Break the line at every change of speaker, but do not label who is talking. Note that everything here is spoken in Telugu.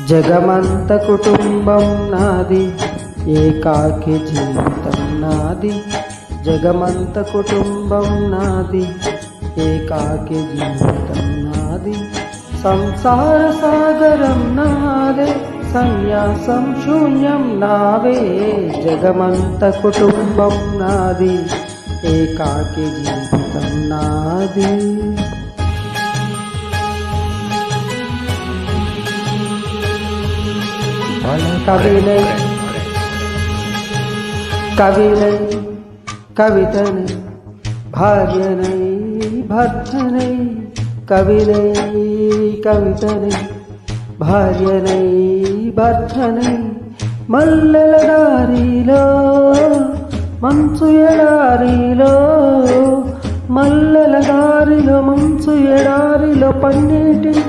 జగమంత కుటుంబం నాది, ఏకాకి జీవితం నాది. జగమంత కుటుంబం నాది, ఏకాకి జీవితం నాది. సంసార సాగరం నాదే, సన్యాసం శూన్యం నావే. జగమంత కుటుంబం నాది, ఏకాకి జీవితం నాది. కవినై కవినై కవితనై భార్యనై భర్తనై. కవినై కవితనై భార్యనై భర్తనై. మల్లెల దారిలో మంచు ఎడారిలో, మల్లెల దారిలో మంచు ఎడారిలో, పన్నీటిని